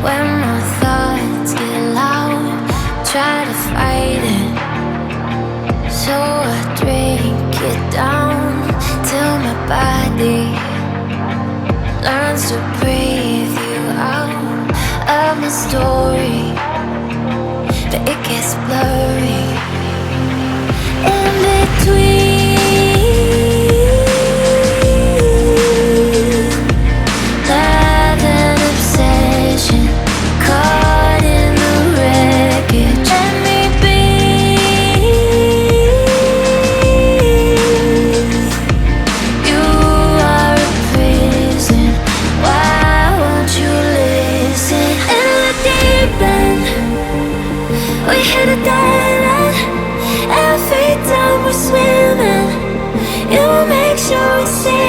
When my thoughts get loud, try to fight it. So I drink it down till my body learns to breathe you out of my story. But it gets blurry in between love and obsession, caught in the wreckage. Let me be. You are a prison. Why won't you listen? In the deep end, we hit a dead end. Every time we're swimming, you will make sure we see